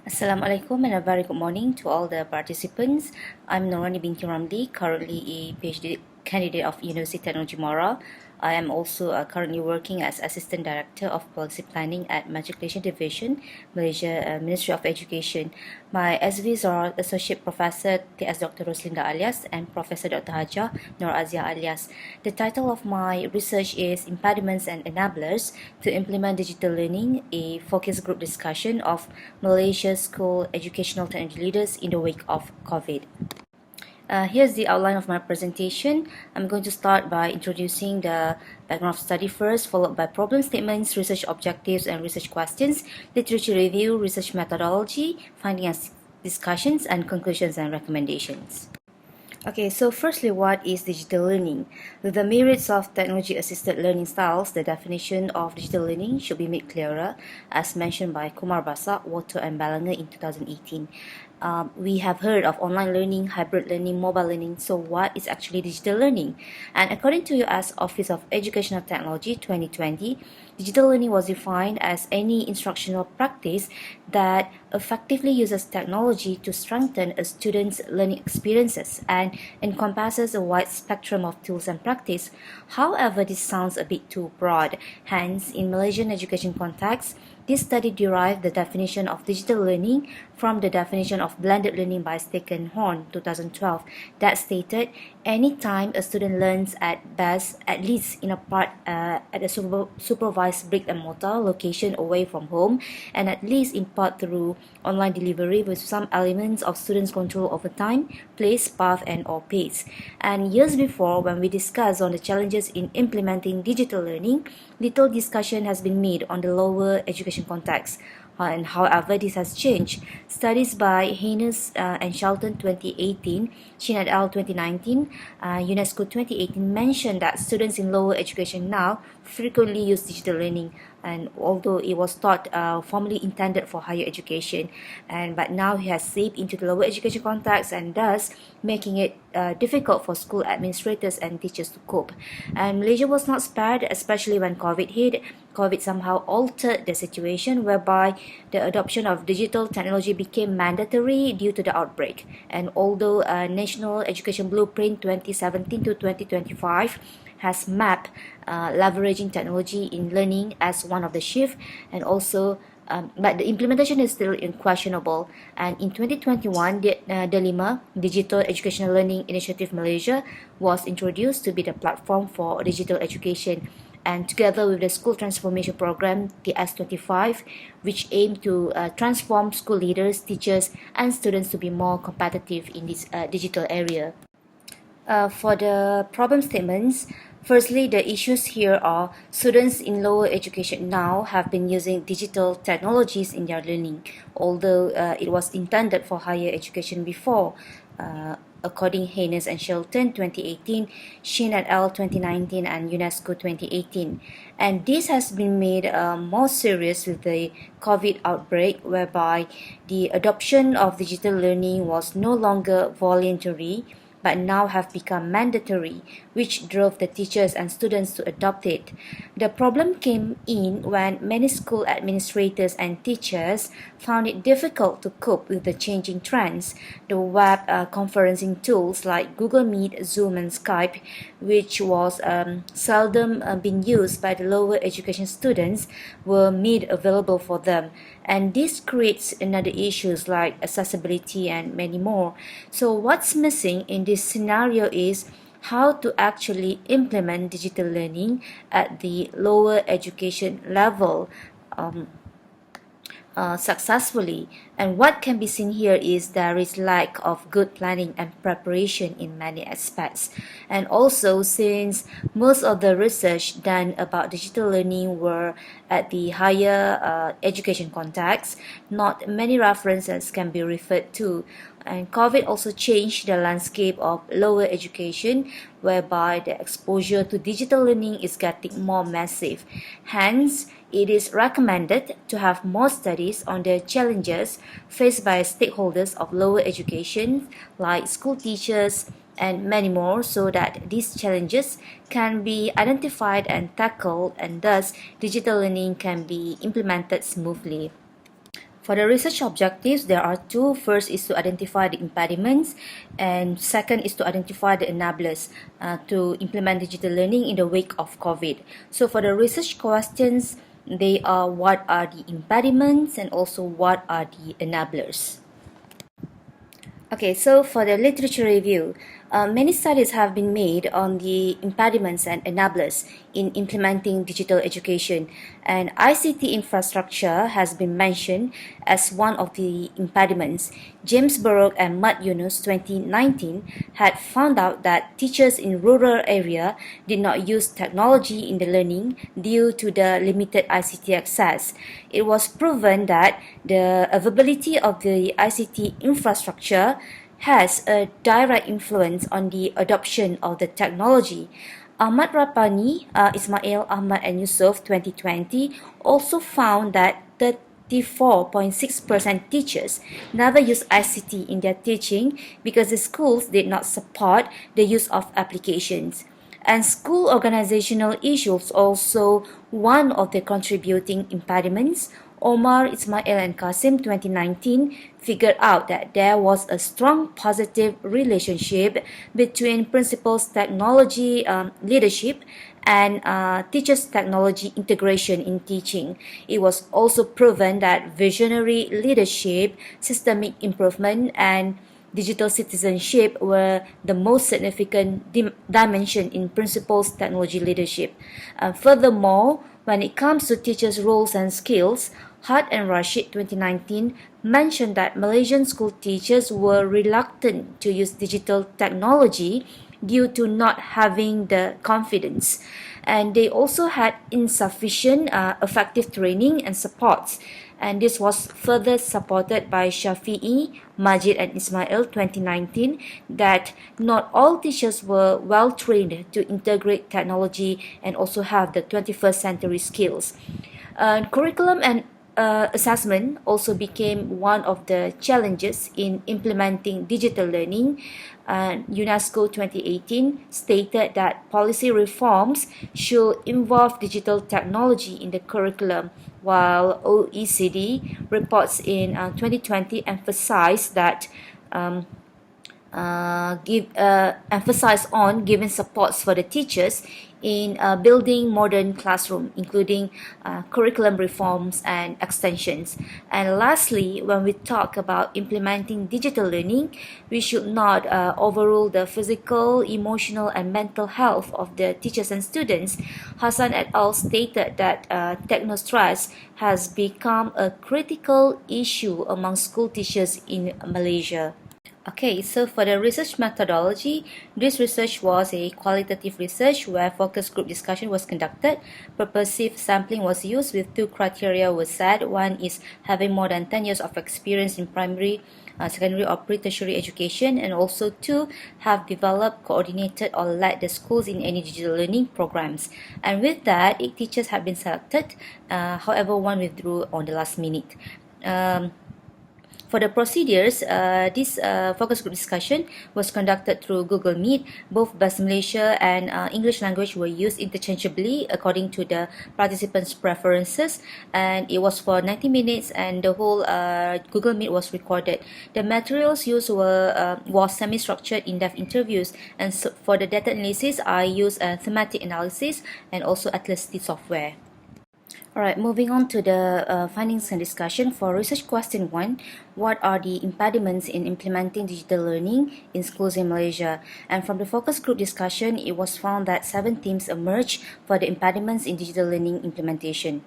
Assalamualaikum and a very good morning to all the participants. I'm Norwani Binti Ramli, currently a PhD candidate of University Technology Mora. I am also currently working as Assistant Director of Policy Planning at Matriculation Division, Malaysia Ministry of Education. My SVs are Associate Professor T.S. Dr. Roslinda alias and Professor Dr. Haja Nur Azia alias. The title of my research is Impediments and Enablers to Implement Digital Learning, a focus group discussion of Malaysia's school educational technology leaders in the wake of COVID. Here's the outline of my presentation. I'm going to start by introducing the background of study first, followed by problem statements, research objectives and research questions, literature review, research methodology, findings, discussions, and conclusions and recommendations. Okay, so firstly, what is digital learning? With the myriads of technology-assisted learning styles, the definition of digital learning should be made clearer, as mentioned by Kumar Basak, Water and Balanger in 2018. We have heard of online learning, hybrid learning, mobile learning. So what is actually digital learning? And according to US Office of Educational Technology 2020, digital learning was defined as any instructional practice that effectively uses technology to strengthen a student's learning experiences and encompasses a wide spectrum of tools and practice. However, this sounds a bit too broad. Hence, in Malaysian education context, this study derived the definition of digital learning from the definition of blended learning by Horn 2012 that stated any time a student learns at best at least in a part at a supervised brick and mortar location away from home and at least in part through online delivery with some elements of students' control over time, place, path and or pace. And years before, when we discussed on the challenges in implementing digital learning, little discussion has been made on the lower education context. And however, this has changed. Studies by Haynes and Shelton 2018, Shin et al. 2019, UNESCO 2018 mentioned that students in lower education now frequently use digital learning, and although it was thought formerly intended for higher education, but now it has seeped into the lower education context and thus making it difficult for school administrators and teachers to cope. And Malaysia was not spared, especially when COVID hit. COVID somehow altered the situation whereby the adoption of digital technology became mandatory due to the outbreak. And although National Education Blueprint 2017 to 2025 has mapped leveraging technology in learning as one of the shift, and also but the implementation is still questionable. And in 2021, the DELIMA, Digital Educational Learning Initiative Malaysia, was introduced to be the platform for digital education. And together with the School Transformation Program, the S25, which aim to transform school leaders, teachers, and students to be more competitive in this digital area. For the problem statements, firstly, the issues here are students in lower education now have been using digital technologies in their learning, although it was intended for higher education before. According Haynes and Shelton 2018, Shin et al. 2019, and UNESCO 2018. And this has been made more serious with the COVID outbreak, whereby the adoption of digital learning was no longer voluntary, but now have become mandatory, which drove the teachers and students to adopt it. The problem came in when many school administrators and teachers found it difficult to cope with the changing trends. The web conferencing tools like Google Meet, Zoom, and Skype, which was seldom being used by the lower education students, were made available for them. And this creates another issues like accessibility and many more. So what's missing in this scenario is how to actually implement digital learning at the lower education level successfully. And what can be seen here is there is lack of good planning and preparation in many aspects. And also, since most of the research done about digital learning were at the higher education context, not many references can be referred to. And COVID also changed the landscape of lower education, whereby the exposure to digital learning is getting more massive. Hence, it is recommended to have more studies on the challenges faced by stakeholders of lower education, like school teachers and many more, so that these challenges can be identified and tackled, and thus digital learning can be implemented smoothly. For the research objectives, there are two. First is to identify the impediments, and second is to identify the enablers to implement digital learning in the wake of COVID. So for the research questions, they are what are the impediments and also what are the enablers. Okay, so for the literature review, many studies have been made on the impediments and enablers in implementing digital education, and ICT infrastructure has been mentioned as one of the impediments. James Baruch and Matt Yunus 2019 had found out that teachers in rural area did not use technology in the learning due to the limited ICT access. It was proven that the availability of the ICT infrastructure has a direct influence on the adoption of the technology. Ahmad Rapani, Ismail, Ahmad and Yusuf 2020 also found that 34.6% teachers never use ICT in their teaching because the schools did not support the use of applications. And school organizational issues also one of the contributing impediments. Omar, Ismail and Qasim 2019 figured out that there was a strong positive relationship between principals' technology leadership and teachers' technology integration in teaching. It was also proven that visionary leadership, systemic improvement, and digital citizenship were the most significant dimension in principals' technology leadership. Furthermore, when it comes to teachers' roles and skills, Hart and Rashid 2019 mentioned that Malaysian school teachers were reluctant to use digital technology due to not having the confidence. And they also had insufficient effective training and supports. And this was further supported by Shafi'i, Majid and Ismail 2019 that not all teachers were well trained to integrate technology and also have the 21st century skills. Curriculum and assessment also became one of the challenges in implementing digital learning. UNESCO 2018 stated that policy reforms should involve digital technology in the curriculum, while OECD reports in 2020 emphasized that emphasize on giving supports for the teachers in building modern classroom, including curriculum reforms and extensions. And lastly, when we talk about implementing digital learning, we should not overrule the physical, emotional, and mental health of the teachers and students. Hassan et al. Stated that technostress has become a critical issue among school teachers in Malaysia. Okay, so for the research methodology, this research was a qualitative research where focus group discussion was conducted. Purposive sampling was used with two criteria were set. One is having more than 10 years of experience in primary, secondary or pre-tertiary education, and also two, have developed, coordinated or led the schools in any digital learning programs. And with that, 8 teachers have been selected, however one withdrew on the last minute. For the procedures, this focus group discussion was conducted through Google Meet. Both Bahasa Malaysia and English language were used interchangeably according to the participants' preferences, and it was for 90 minutes and the whole Google Meet was recorded. The materials used was semi-structured in-depth interviews, and so for the data analysis, I used thematic analysis and also Atlasty software. Alright, moving on to the findings and discussion. For research question 1, what are the impediments in implementing digital learning in schools in Malaysia? And from the focus group discussion, it was found that 7 themes emerged for the impediments in digital learning implementation.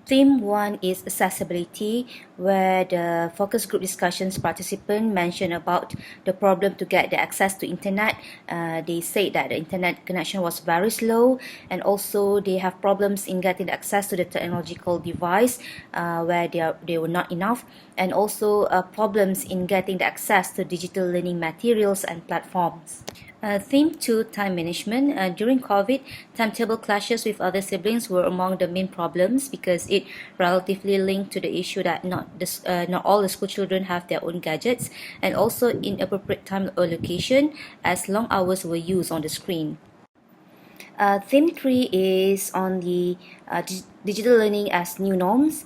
Theme 1 is accessibility, where the focus group discussions participant mentioned about the problem to get the access to internet. They said that the internet connection was very slow, and also they have problems in getting the access to the technological device where they were not enough, and also problems in getting the access to digital learning materials and platforms. Theme 2, time management. During COVID, timetable clashes with other siblings were among the main problems because it relatively linked to the issue that not all the school children have their own gadgets, and also inappropriate time allocation as long hours were used on the screen. Theme 3 is on the digital learning as new norms.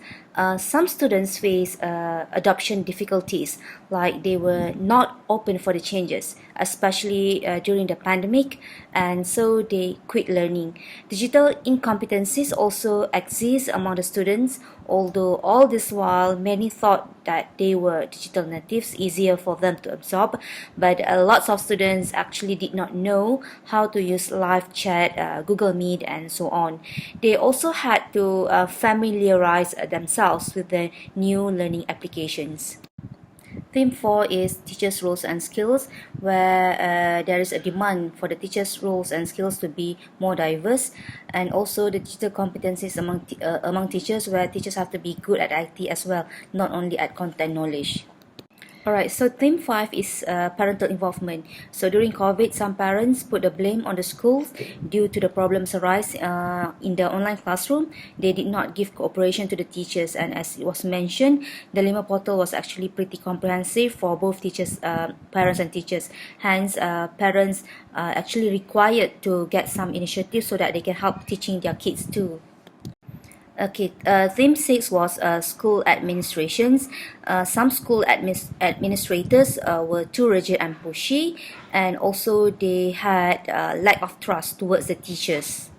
Some students face adoption difficulties, like they were not open for the changes, especially during the pandemic, and so they quit learning. Digital incompetencies also exist among the students, although all this while many thought that they were digital natives, easier for them to absorb, but lots of students actually did not know how to use live chat, Google Meet, and so on. They also had to familiarize themselves with the new learning applications. Theme 4 is teachers' roles and skills, where there is a demand for the teachers' roles and skills to be more diverse, and also the digital competencies among teachers, where teachers have to be good at IT as well, not only at content knowledge. Alright, so theme 5 is parental involvement. So during COVID, some parents put the blame on the schools due to the problems arise in the online classroom. They did not give cooperation to the teachers, and as it was mentioned, the Lima portal was actually pretty comprehensive for both teachers, parents and teachers. Hence, parents are actually required to get some initiatives so that they can help teaching their kids too. Okay, theme 6 was school administrations. Some school administrators were too rigid and pushy, and also they had lack of trust towards the teachers.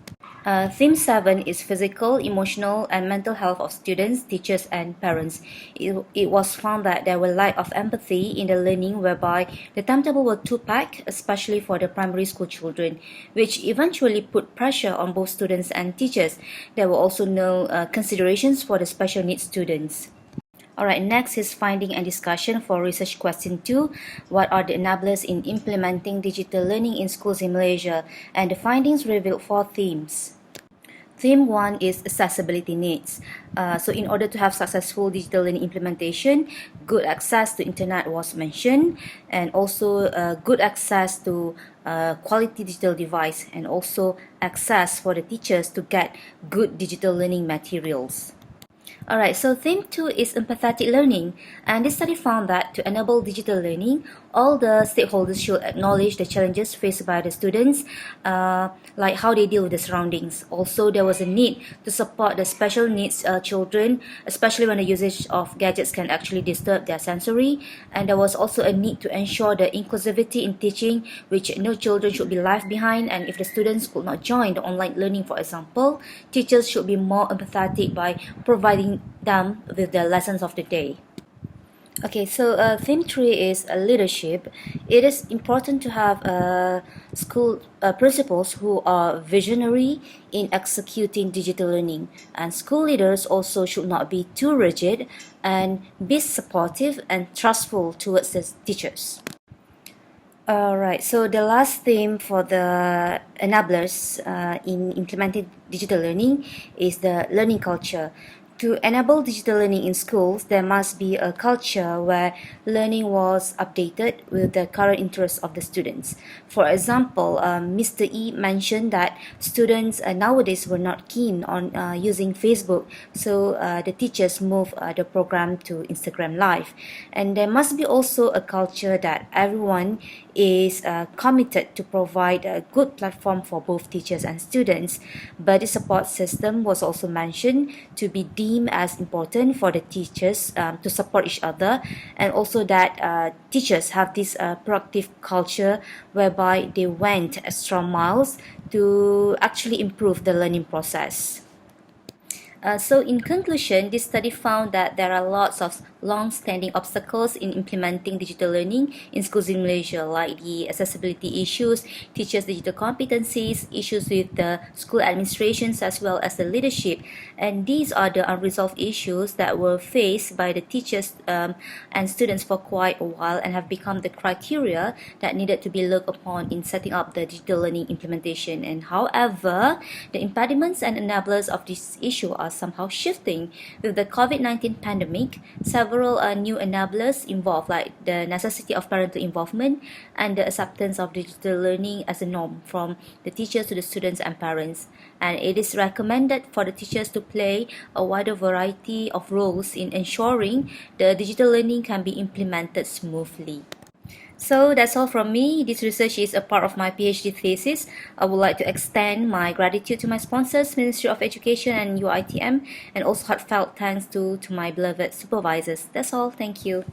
Theme 7 is physical, emotional, and mental health of students, teachers, and parents. It was found that there were lack of empathy in the learning, whereby the timetable were too packed, especially for the primary school children, which eventually put pressure on both students and teachers. There were also no considerations for the special needs students. Alright, next is finding and discussion for research question 2. What are the enablers in implementing digital learning in schools in Malaysia? And the findings revealed 4 themes. Theme 1 is accessibility needs. So in order to have successful digital learning implementation, good access to internet was mentioned, and also good access to quality digital device, and also access for the teachers to get good digital learning materials. Alright, so theme 2 is empathetic learning, and this study found that to enable digital learning, all the stakeholders should acknowledge the challenges faced by the students, like how they deal with the surroundings. Also, there was a need to support the special needs children, especially when the usage of gadgets can actually disturb their sensory, and there was also a need to ensure the inclusivity in teaching, which no children should be left behind, and if the students could not join the online learning, for example, teachers should be more empathetic by providing them with the lessons of the day. Okay, so theme 3 is leadership. It is important to have school principals who are visionary in executing digital learning, and school leaders also should not be too rigid and be supportive and trustful towards the teachers. Alright, so the last theme for the enablers in implementing digital learning is the learning culture. To enable digital learning in schools, there must be a culture where learning was updated with the current interests of the students. For example, Mr. E mentioned that students nowadays were not keen on using Facebook, so the teachers moved the program to Instagram Live. And there must be also a culture that everyone is committed to provide a good platform for both teachers and students. But the support system was also mentioned to be deemed as important for the teachers to support each other, and also that teachers have this proactive culture whereby they went extra miles to actually improve the learning process. So in conclusion, this study found that there are lots of long-standing obstacles in implementing digital learning in schools in Malaysia, like the accessibility issues, teachers' digital competencies, issues with the school administrations, as well as the leadership. And these are the unresolved issues that were faced by the teachers and students for quite a while, and have become the criteria that needed to be looked upon in setting up the digital learning implementation. And however, the impediments and enablers of this issue are somehow shifting. With the COVID-19 pandemic, several new enablers involved, like the necessity of parental involvement and the acceptance of digital learning as a norm from the teachers to the students and parents. And it is recommended for the teachers to play a wider variety of roles in ensuring the digital learning can be implemented smoothly. So that's all from me. This research is a part of my PhD thesis. I would like to extend my gratitude to my sponsors, Ministry of Education and UITM, and also heartfelt thanks to my beloved supervisors. That's all. Thank you.